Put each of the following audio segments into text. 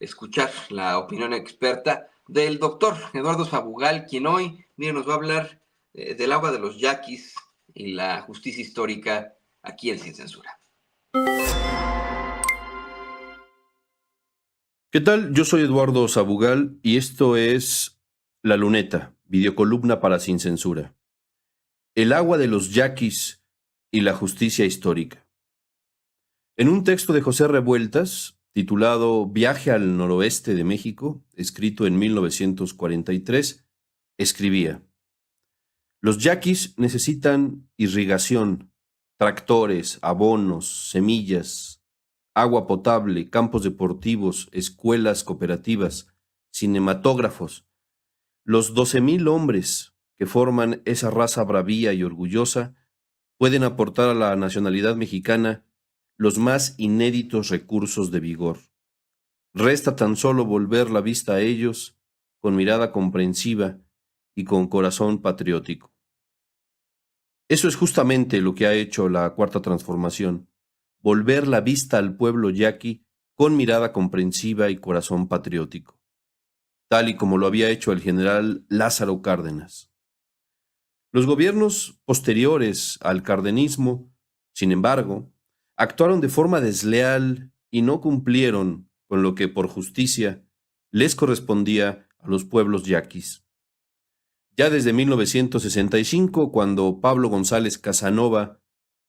escuchar la opinión experta del doctor Eduardo Sabugal, quien hoy nos va a hablar del agua de los yaquis y la justicia histórica aquí en Sin Censura. ¿Qué tal? Yo soy Eduardo Sabugal y esto es La Luneta, videocolumna para Sin Censura. El agua de los yaquis y la justicia histórica. En un texto de José Revueltas, titulado Viaje al noroeste de México, escrito en 1943, escribía: Los yaquis necesitan irrigación, tractores, abonos, semillas, agua potable, campos deportivos, escuelas cooperativas, cinematógrafos. Los 12,000 hombres que forman esa raza bravía y orgullosa pueden aportar a la nacionalidad mexicana los más inéditos recursos de vigor. Resta tan solo volver la vista a ellos con mirada comprensiva y con corazón patriótico. Eso es justamente lo que ha hecho la Cuarta Transformación: volver la vista al pueblo yaqui con mirada comprensiva y corazón patriótico, tal y como lo había hecho el general Lázaro Cárdenas. Los gobiernos posteriores al cardenismo, sin embargo, actuaron de forma desleal y no cumplieron con lo que por justicia les correspondía a los pueblos yaquis. Ya desde 1965, cuando Pablo González Casanova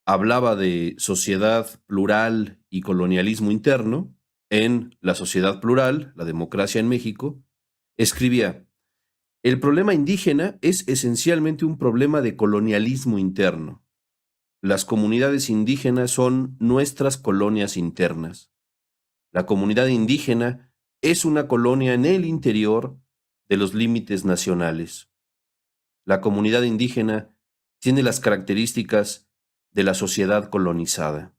hablaba de sociedad plural y colonialismo interno, en La Sociedad Plural, la democracia en México, escribía: el problema indígena es esencialmente un problema de colonialismo interno. Las comunidades indígenas son nuestras colonias internas. La comunidad indígena es una colonia en el interior de los límites nacionales. La comunidad indígena tiene las características de la sociedad colonizada.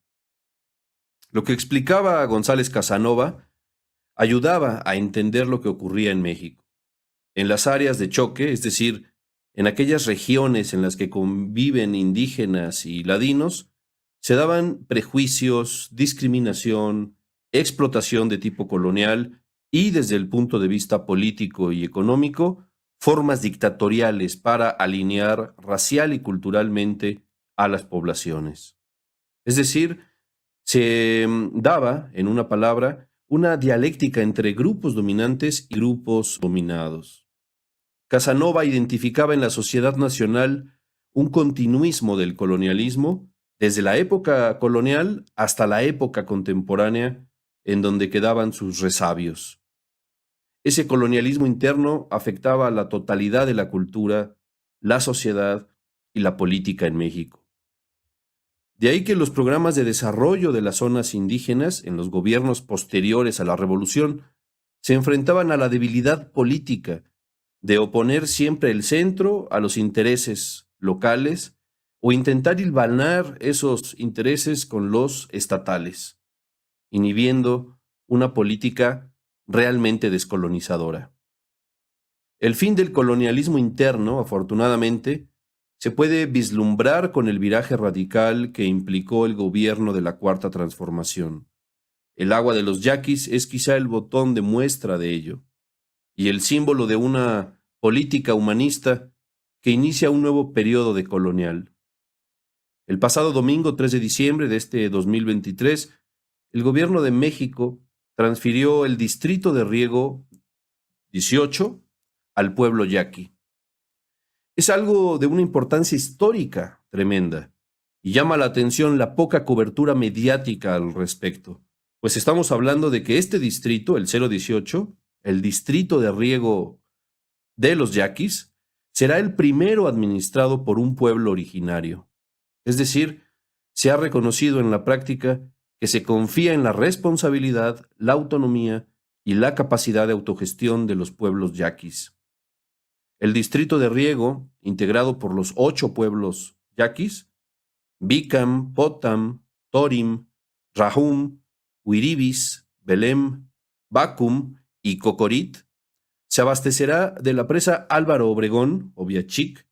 Lo que explicaba González Casanova ayudaba a entender lo que ocurría en México. En las áreas de choque, es decir, en aquellas regiones en las que conviven indígenas y ladinos, se daban prejuicios, discriminación, explotación de tipo colonial y, desde el punto de vista político y económico, formas dictatoriales para alinear racial y culturalmente a las poblaciones. Es decir, se daba, en una palabra, una dialéctica entre grupos dominantes y grupos dominados. Casanova identificaba en la sociedad nacional un continuismo del colonialismo desde la época colonial hasta la época contemporánea, en donde quedaban sus resabios. Ese colonialismo interno afectaba a la totalidad de la cultura, la sociedad y la política en México. De ahí que los programas de desarrollo de las zonas indígenas en los gobiernos posteriores a la Revolución se enfrentaban a la debilidad política de oponer siempre el centro a los intereses locales o intentar hilvanar esos intereses con los estatales, inhibiendo una política realmente descolonizadora. El fin del colonialismo interno, afortunadamente, se puede vislumbrar con el viraje radical que implicó el gobierno de la Cuarta Transformación. El agua de los yaquis es quizá el botón de muestra de ello, y el símbolo de una política humanista que inicia un nuevo periodo de colonial. El pasado domingo 3 de diciembre de este 2023, el gobierno de México transfirió el distrito de riego 18 al pueblo yaqui. Es algo de una importancia histórica tremenda y llama la atención la poca cobertura mediática al respecto, pues estamos hablando de que este distrito, el 018, el distrito de riego de los yaquis, será el primero administrado por un pueblo originario. Es decir, se ha reconocido en la práctica que se confía en la responsabilidad, la autonomía y la capacidad de autogestión de los pueblos yaquis. El distrito de riego, integrado por los 8 pueblos yaquis, Bicam, Potam, Torim, Rahum, Huiribis, Belém, Bacum y Cocorit, se abastecerá de la presa Álvaro Obregón, o Viachic,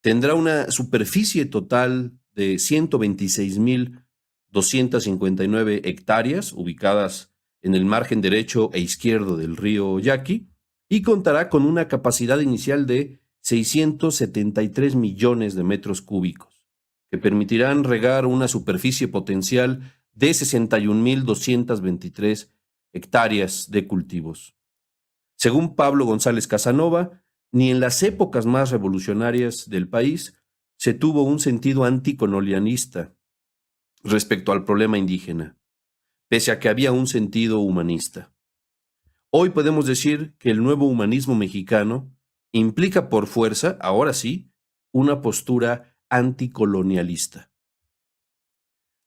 tendrá una superficie total de 126,259 hectáreas, ubicadas en el margen derecho e izquierdo del río Yaqui y contará con una capacidad inicial de 673 millones de metros cúbicos, que permitirán regar una superficie potencial de 61.223 hectáreas de cultivos. Según Pablo González Casanova, ni en las épocas más revolucionarias del país se tuvo un sentido anticolonialista respecto al problema indígena, pese a que había un sentido humanista. Hoy podemos decir que el nuevo humanismo mexicano implica por fuerza, ahora sí, una postura anticolonialista.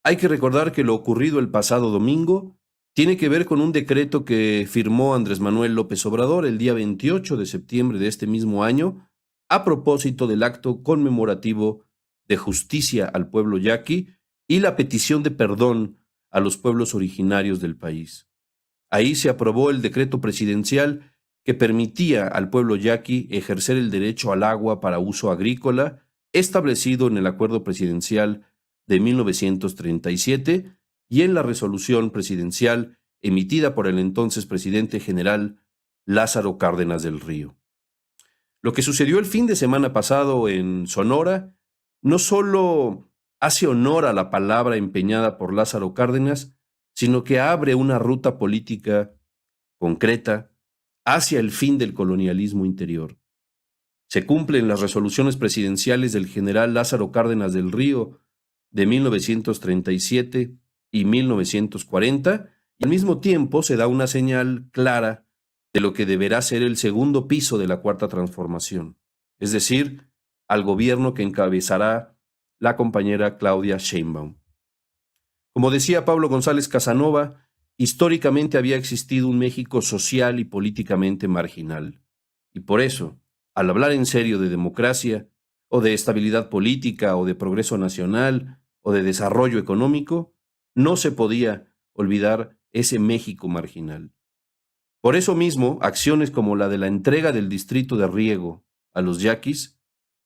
Hay que recordar que lo ocurrido el pasado domingo tiene que ver con un decreto que firmó Andrés Manuel López Obrador el día 28 de septiembre de este mismo año a propósito del acto conmemorativo de justicia al pueblo yaqui y la petición de perdón a los pueblos originarios del país. Ahí se aprobó el decreto presidencial que permitía al pueblo yaqui ejercer el derecho al agua para uso agrícola establecido en el acuerdo presidencial de 1937 y en la resolución presidencial emitida por el entonces presidente general Lázaro Cárdenas del Río. Lo que sucedió el fin de semana pasado en Sonora no solo hace honor a la palabra empeñada por Lázaro Cárdenas, sino que abre una ruta política concreta hacia el fin del colonialismo interior. Se cumplen las resoluciones presidenciales del general Lázaro Cárdenas del Río de 1937 y 1940, y al mismo tiempo se da una señal clara de lo que deberá ser el segundo piso de la Cuarta Transformación, es decir, al gobierno que encabezará la compañera Claudia Sheinbaum. Como decía Pablo González Casanova, históricamente había existido un México social y políticamente marginal, y por eso, al hablar en serio de democracia, o de estabilidad política, o de progreso nacional, o de desarrollo económico, no se podía olvidar ese México marginal. Por eso mismo, acciones como la de la entrega del distrito de riego a los yaquis,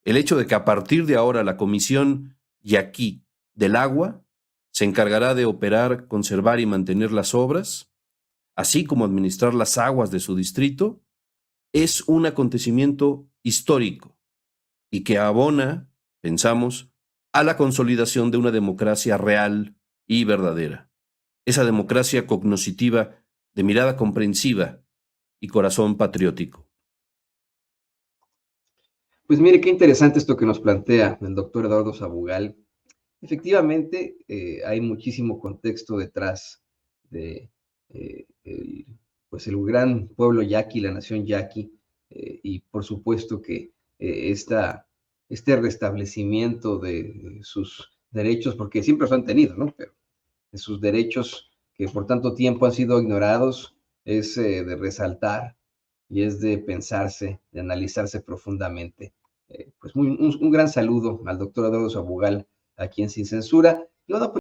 el hecho de que a partir de ahora la Comisión Yaqui del Agua se encargará de operar, conservar y mantener las obras, así como administrar las aguas de su distrito, es un acontecimiento histórico y que abona, pensamos, a la consolidación de una democracia real y verdadera. Esa democracia cognoscitiva de mirada comprensiva y corazón patriótico. Pues mire, qué interesante esto que nos plantea el doctor Eduardo Sabugal. Efectivamente, hay muchísimo contexto detrás de pues el gran pueblo yaqui, la nación yaqui, y por supuesto que este restablecimiento de sus derechos, porque siempre los han tenido, ¿no? Pero de sus derechos que por tanto tiempo han sido ignorados, es de resaltar y es de pensarse, de analizarse profundamente. Pues un gran saludo al doctor Eduardo Sabugal aquí en Sin Censura. Y bueno, pues